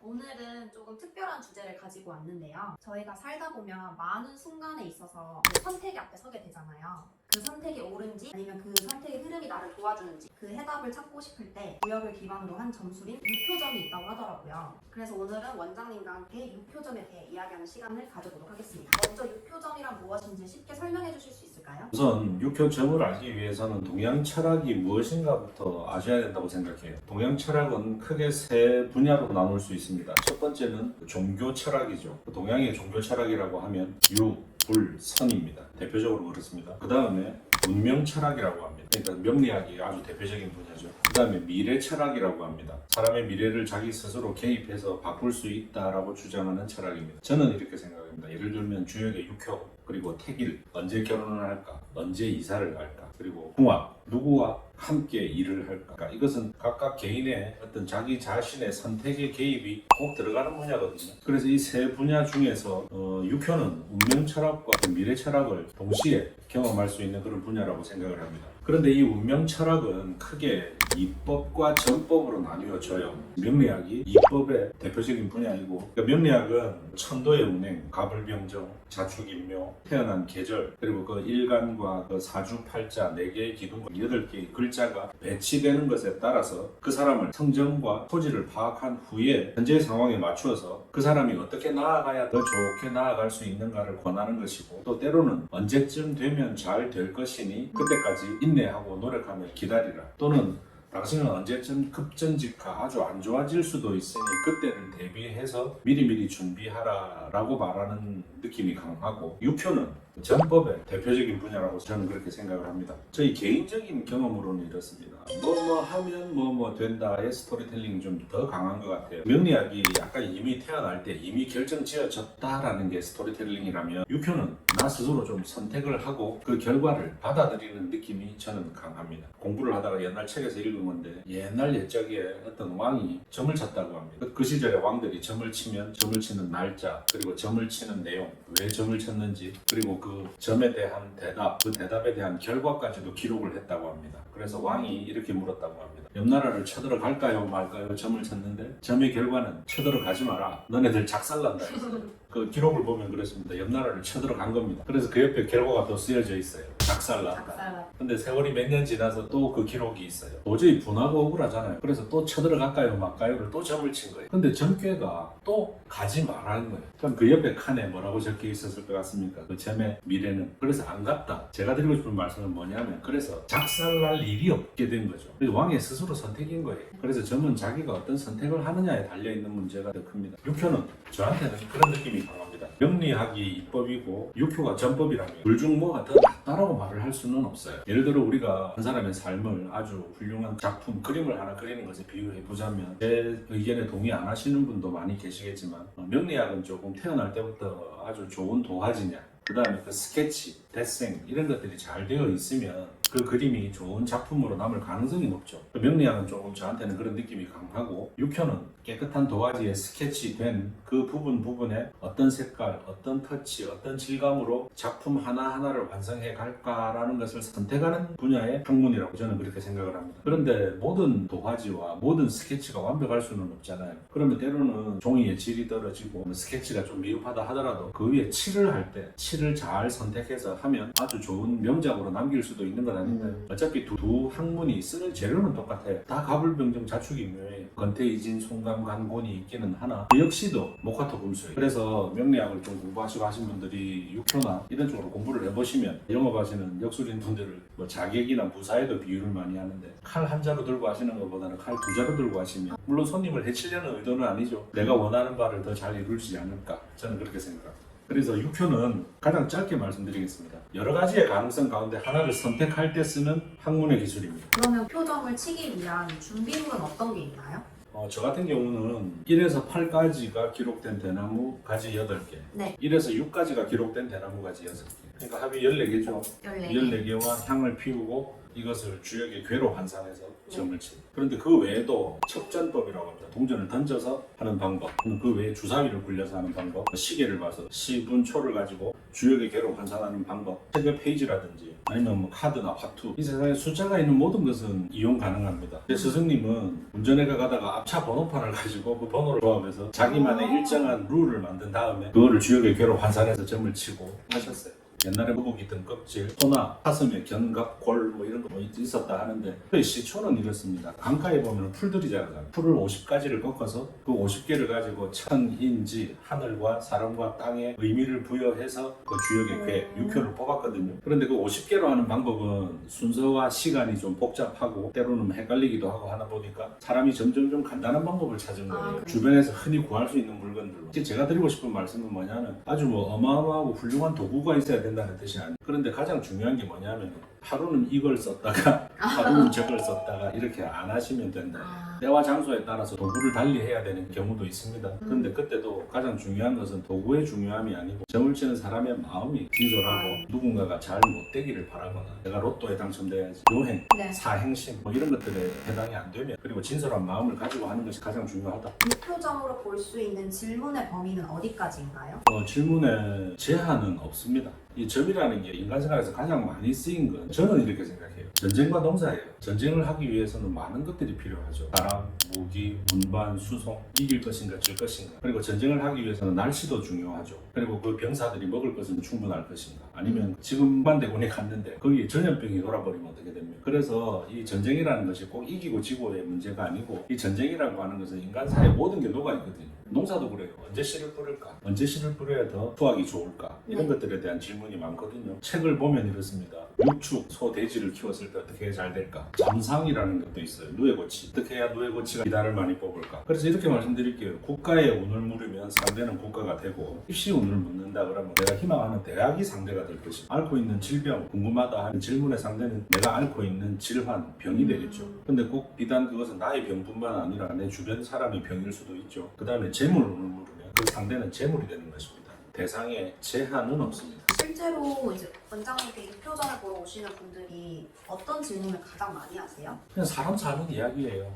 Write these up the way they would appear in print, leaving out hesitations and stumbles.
오늘은 조금 특별한 주제를 가지고 왔는데요. 저희가 살다 보면 많은 순간에 있어서 선택의 앞에 서게 되잖아요. 그 선택이 옳은지 아니면 그 선택의 흐름이 나를 도와주는지 그 해답을 찾고 싶을 때 구역을 기반으로 한 점술인 유표점이 있다고 하더라고요. 그래서 오늘은 원장님과 함께 유표점에 대해 이야기하는 시간을 가져보도록 하겠습니다. 먼저 유표점이란 무엇인지 쉽게 설명해 주실 수 있을까요? 우선 육효점을 알기 위해서는 동양 철학이 무엇인가부터 아셔야 된다고 생각해요. 동양 철학은 크게 세 분야로 나눌 수 있습니다. 첫 번째는 종교 철학이죠. 동양의 종교 철학이라고 하면 유, 불, 선입니다. 대표적으로 그렇습니다. 그 다음에 문명 철학이라고 합니다. 그러니까 명리학이 아주 대표적인 분야죠. 그 다음에 미래 철학이라고 합니다. 사람의 미래를 자기 스스로 개입해서 바꿀 수 있다라고 주장하는 철학입니다. 저는 이렇게 생각합니다. 예를 들면 주역의 육효, 그리고 택일, 언제 결혼을 할까, 언제 이사를 갈까, 그리고 궁합, 누구와 함께 일을 할까. 이것은 각각 개인의 어떤 자기 자신의 선택의 개입이 꼭 들어가는 분야거든요. 그래서 이 세 분야 중에서 육효는 운명 철학과 미래 철학을 동시에 경험할 수 있는 그런 분야라고 생각을 합니다. 그런데 이 운명 철학은 크게 이법과 전법으로 나뉘어져요. 명리학이 이법의 대표적인 분야이고, 그러니까 명리학은 천도의 운행, 가불병정, 자축인묘, 태어난 계절, 그리고 그 일간과 그 사주팔자 4개의 기둥과 8개의 글자가 배치되는 것에 따라서 그 사람을 성정과 토지를 파악한 후에 현재의 상황에 맞추어서 그 사람이 어떻게 나아가야 더 좋게 나아갈 수 있는가를 권하는 것이고, 또 때로는 언제쯤 되면 잘 될 것이니 그때까지 인내하고 노력하며 기다리라, 또는 당신은 언제쯤 급전직하 아주 안 좋아질 수도 있으니 그때를 대비해서 미리미리 준비하라 라고 말하는 느낌이 강하고, 육효는 전법의 대표적인 분야라고 저는 그렇게 생각을 합니다. 저희 개인적인 경험으로는 이렇습니다. 뭐 하면 뭐 된다의 스토리텔링이 좀 더 강한 것 같아요. 명리학이 약간 이미 태어날 때 이미 결정지어졌다라는 게 스토리텔링이라면, 육효는 나 스스로 좀 선택을 하고 그 결과를 받아들이는 느낌이 저는 강합니다. 공부를 하다가 옛날 책에서 읽은 건데, 옛날 옛적에 어떤 왕이 점을 쳤다고 합니다. 그 시절에 왕들이 점을 치면 점을 치는 날짜, 그리고 점을 치는 내용, 왜 점을 쳤는지, 그리고 그 점에 대한 대답, 그 대답에 대한 결과까지도 기록을 했다고 합니다. 그래서 왕이 이렇게 물었다고 합니다. 옆나라를 쳐들어갈까요 말까요? 점을 쳤는데 점의 결과는 쳐들어가지 마라, 너네들 작살난다 했어요. 그 기록을 보면 그렇습니다. 옆나라를 쳐들어간 겁니다. 그래서 그 옆에 결과가 또 쓰여져 있어요. 작살났다. 근데 세월이 몇 년 지나서 또 그 기록이 있어요. 도저히 분하고 억울하잖아요. 그래서 또 쳐들어갈까요 말까요를 또 점을 친 거예요. 근데 점괘가 또 가지 말라는 거예요. 그럼 그 옆에 칸에 뭐라고 적혀 있었을 것 같습니까? 그 점의 미래는. 그래서 안 갔다. 제가 드리고 싶은 말씀은 뭐냐면, 그래서 작살날 일이 없게 된 거죠. 왕의 스스로 선택인 거예요. 그래서 점은 자기가 어떤 선택을 하느냐에 달려있는 문제가 더 큽니다. 육효는 저한테는 그런 느낌이 강합니다. 명리학이 이법이고 육효가 전법이라면 둘 중 뭐가 더 낫다라고 말을 할 수는 없어요. 예를 들어 우리가 한 사람의 삶을 아주 훌륭한 작품, 그림을 하나 그리는 것에 비유해 보자면, 제 의견에 동의 안 하시는 분도 많이 계시겠지만, 명리학은 조금 태어날 때부터 아주 좋은 도화지냐, 그 다음에 그 스케치, 데생 이런 것들이 잘 되어 있으면 그 그림이 좋은 작품으로 남을 가능성이 높죠. 명리학은 조금 저한테는 그런 느낌이 강하고, 육효는 깨끗한 도화지에 스케치된 그 부분에 어떤 색깔, 어떤 터치, 어떤 질감으로 작품 하나하나를 완성해 갈까라는 것을 선택하는 분야의 학문이라고 저는 그렇게 생각을 합니다. 그런데 모든 도화지와 모든 스케치가 완벽할 수는 없잖아요. 그러면 때로는 종이의 질이 떨어지고 스케치가 좀 미흡하다 하더라도 그 위에 칠을 할 때 칠을 잘 선택해서 하면 아주 좋은 명작으로 남길 수도 있는 것 아닌가요? 어차피 두 학문이 쓰는 재료는 똑같아요. 다 가불병정 자축인묘예요. 건태이진 송감간곤이 있기는 하나 그 역시도 목화토 금수예요. 그래서 명리학을 좀 공부하시고 하신 분들이 육효나 이런 쪽으로 공부를 해보시면, 영업하시는 역술인 분들을 뭐 자객이나 무사에도 비유를 많이 하는데, 칼 한 자루 들고 하시는 것보다는 칼 2자루 들고 하시면, 물론 손님을 해치려는 의도는 아니죠. 내가 원하는 바를 더 잘 이루지 않을까, 저는 그렇게 생각합니다. 그래서 육효는 가장 짧게 말씀드리겠습니다. 여러 가지의 가능성 가운데 하나를 선택할 때 쓰는 학문의 기술입니다. 그러면 표점을 치기 위한 준비물은 어떤 게 있나요? 저 같은 경우는 1에서 8까지가 기록된 대나무 가지 8개, 네. 1에서 6까지가 기록된 대나무 가지 6개, 그러니까 합이 14개죠. 14개. 14개와 향을 피우고 이것을 주역의 괴로 환산해서 점을 칩니다. 그런데 그 외에도 척전법이라고 합니다. 동전을 던져서 하는 방법, 그 외에 주사위를 굴려서 하는 방법, 시계를 봐서 시분초를 가지고 주역의 괴로 환산하는 방법, 책의 페이지라든지 아니면 뭐 카드나 화투, 이 세상에 숫자가 있는 모든 것은 이용 가능합니다. 제 스승님은 운전회가 가다가 앞차 번호판을 가지고 그 번호를 조합해서 자기만의 일정한 룰을 만든 다음에 그거를 주역의 괴로 환산해서 점을 치고 하셨어요. 옛날에 무기 등껍질, 소나 사슴의 견갑, 골 뭐 이런 거 뭐 있었다 하는데 그 시초는 이렇습니다. 강가에 보면 풀들이 자라잖아요. 풀을 50가지를 꺾어서 그 50개를 가지고 천, 인지, 하늘과 사람과 땅에 의미를 부여해서 그 주역의 괴, 육효를 뽑았거든요. 그런데 그 50개로 하는 방법은 순서와 시간이 좀 복잡하고 때로는 헷갈리기도 하고 하다 보니까 사람이 점점 좀 간단한 방법을 찾은 거예요. 그래요? 주변에서 흔히 구할 수 있는 물건들로. 제가 드리고 싶은 말씀은 뭐냐면 아주 뭐 어마어마하고 훌륭한 도구가 있어야 된다는 뜻이 아니에요. 그런데 가장 중요한 게 뭐냐면 하루는 이걸 썼다가 하루는 저걸 썼다가 이렇게 안 하시면 된다. 때와 장소에 따라서 도구를 달리 해야 되는 경우도 있습니다. 그런데 그때도 가장 중요한 것은 도구의 중요함이 아니고 점을 치는 사람의 마음이 진솔하고 누군가가 잘 못되기를 바라거나 내가 로또에 당첨돼야지 요행, 네. 사행심 뭐 이런 것들에 해당이 안 되면 그리고 진솔한 마음을 가지고 하는 것이 가장 중요하다. 목표점으로 볼 수 있는 질문의 범위는 어디까지인가요? 질문에 제한은 없습니다. 이 점이라는 게 인간 생활에서 가장 많이 쓰인 건 저는 이렇게 생각해요. 전쟁과 농사예요. 전쟁을 하기 위해서는 많은 것들이 필요하죠. 사람, 무기, 운반, 수송, 이길 것인가 질 것인가. 그리고 전쟁을 하기 위해서는 날씨도 중요하죠. 그리고 그 병사들이 먹을 것은 충분할 것인가. 아니면 지금 반대군이 갔는데 거기에 전염병이 돌아버리면 어떻게 됩니까? 그래서 이 전쟁이라는 것이 꼭 이기고 지고의 문제가 아니고 이 전쟁이라고 하는 것은 인간사의 모든 게 녹아있거든요. 농사도 그래요. 언제 씨를 뿌릴까? 언제 씨를 뿌려야 더 수확이 좋을까? 이런 것들에 대한 질문이 많거든요. 책을 보면 이렇습니다. 육축, 소, 돼지를 키웠을 때 어떻게 해야 잘 될까? 잠상이라는 것도 있어요. 누에고치. 어떻게 해야 누에고치가 기단을 많이 뽑을까? 그래서 이렇게 말씀드릴게요. 국가에 운을 물으면 상대는 국가가 되고 입시 운을 묻는다 그러면 내가 희망하는 대학이 상대가 될 것이고 앓고 있는 질병, 궁금하다 하는 질문의 상대는 내가 앓고 있는 질환, 병이 되겠죠. 근데 꼭 비단 그것은 나의 병뿐만 아니라 내 주변 사람의 병일 수도 있죠. 그 다음에 재물운을 물으면 그 상대는 재물이 되는 것입니다. 대상에 제한은 없습니다. 실제로 이제 원장님께 육표정을 보러 오시는 분들이 어떤 질문을 가장 많이 하세요? 그냥 사람 사는 이야기예요.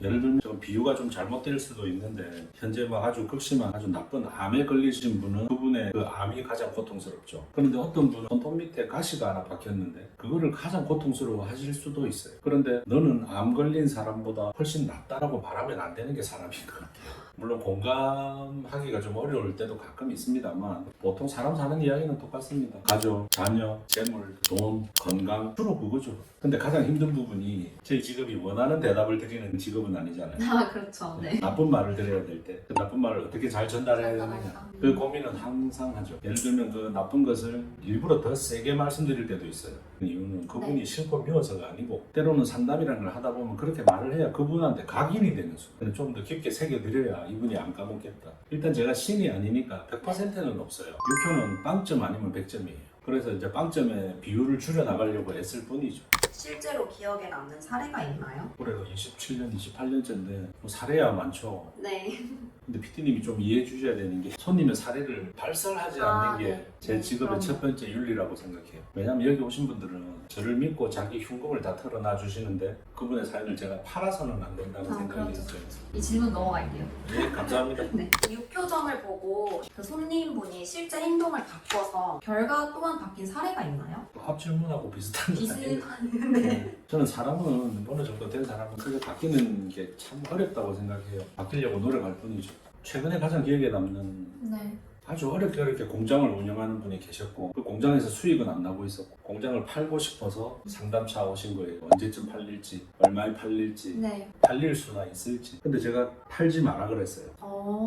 예를 들면 좀 비유가 좀 잘못될 수도 있는데 현재 막 아주 극심한 아주 나쁜 암에 걸리신 분은 그분의 그 암이 가장 고통스럽죠. 그런데 어떤 분은 손톱 밑에 가시가 하나 박혔는데 그거를 가장 고통스러워 하실 수도 있어요. 그런데 너는 암 걸린 사람보다 훨씬 낫다라고 말하면 안 되는 게 사람인 것 같아요. 물론 공감하기가 좀 어려울 때도 가끔 있습니다만 보통 사람 사는 이야기는 똑같습니다. 가족, 자녀, 재물, 돈, 건강 주로 그거죠. 근데 가장 힘든 부분이 제 직업이 원하는 대답을 드리는 직업은 아니잖아요. 아 그렇죠. 네. 나쁜 말을 드려야 될 때 그 나쁜 말을 어떻게 잘 전달해야 되느냐 그 고민은 항상 하죠. 예를 들면 그 나쁜 것을 일부러 더 세게 말씀드릴 때도 있어요. 그 이유는 그분이 싫고 미워서가 아니고 때로는 상담이라는 걸 하다 보면 그렇게 말을 해야 그분한테 각인이 되는 순간 좀 더 깊게 새겨드려야 이분이 안 까먹겠다. 일단 제가 신이 아니니까 100%는 없어요. 6호는 빵점 아니면 100점이에요. 그래서 이제 빵점의 비율을 줄여나가려고 애쓸 뿐이죠. 실제로 기억에 남는 사례가 있나요? 올해가 27년, 28년째인데 뭐 사례야 많죠. 네. 근데 PD님이 좀 이해해 주셔야 되는 게 손님의 사례를 발설하지 않는 게 제 네. 직업의 그럼요. 첫 번째 윤리라고 생각해요. 왜냐하면 여기 오신 분들은 저를 믿고 자기 흉금을 다 털어놔 주시는데 그분의 사연을 제가 팔아서는 안 된다고 생각이 그렇죠. 있어요. 이 질문 넘어갈게요. 네, 감사합니다. 네. 육표정을 보고 그 손님분이 실제 행동을 바꿔서 결과 또한 바뀐 사례가 있나요? 앞 질문하고 비슷한 거 아니에요? 비슷한. 네. 저는 사람은 어느 정도 된 사람은 크게 바뀌는 게 참 어렵다고 생각해요. 바뀌려고 노력할 뿐이죠. 최근에 가장 기억에 남는 네. 아주 어렵게 공장을 운영하는 분이 계셨고 그 공장에서 수익은 안 나고 있었고 공장을 팔고 싶어서 상담차 오신 거예요. 언제쯤 팔릴지, 얼마에 팔릴지, 네. 팔릴 수나 있을지. 근데 제가 팔지 마라 그랬어요.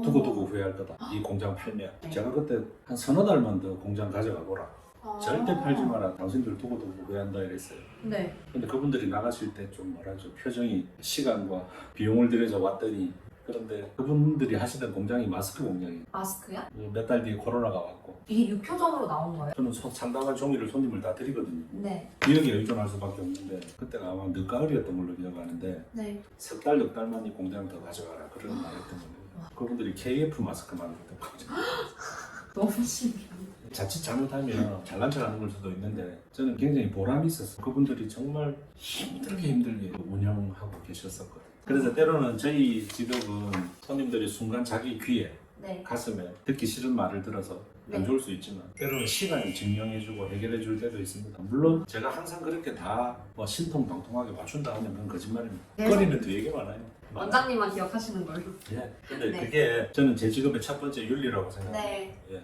두고두고 후회할 거다. 이 공장 팔면. 네. 제가 그때 한 서너 달만 더 공장 가져가 보라. 절대 팔지 아. 마라. 당신들 두고두고 후회한다 이랬어요. 네. 근데 그분들이 나가실 때 좀 뭐라죠, 표정이 시간과 비용을 들여서 왔더니 그런데 그분들이 하시던 공장이 마스크 공장이에요. 마스크야? 몇 달 뒤에 코로나가 왔고 이게 육표정으로 나온 거예요? 저는 상당한 종이를 손님을 다 드리거든요. 네. 기억에 의존할 수밖에 없는데 그때가 아마 늦가을이었던 걸로 기억하는데 네. 석 달, 넉 달만 이 공장 더 가져가라 그런 말 했던 거예요. 그분들이 KF 마스크 만들던 공장. 너무 신기합니다. 자칫 잘못하면 잘난 척하는 걸 수도 있는데 저는 굉장히 보람이 있었어요. 그분들이 정말 힘들게 운영하고 계셨었거든요. 그래서 때로는 저희 직업은 손님들이 순간 자기 귀에 네. 가슴에 듣기 싫은 말을 들어서 안 네. 좋을 수 있지만 때로는 시간이 증명해주고 해결해줄 때도 있습니다. 물론 제가 항상 그렇게 다 뭐 신통방통하게 맞춘다 하면 그건 거짓말입니다. 네. 거리는 되게 많아요. 원장님만 기억하시는 걸로. 예. 근데 네. 그게 저는 제 직업의 첫 번째 윤리라고 생각합니다. 네. 예.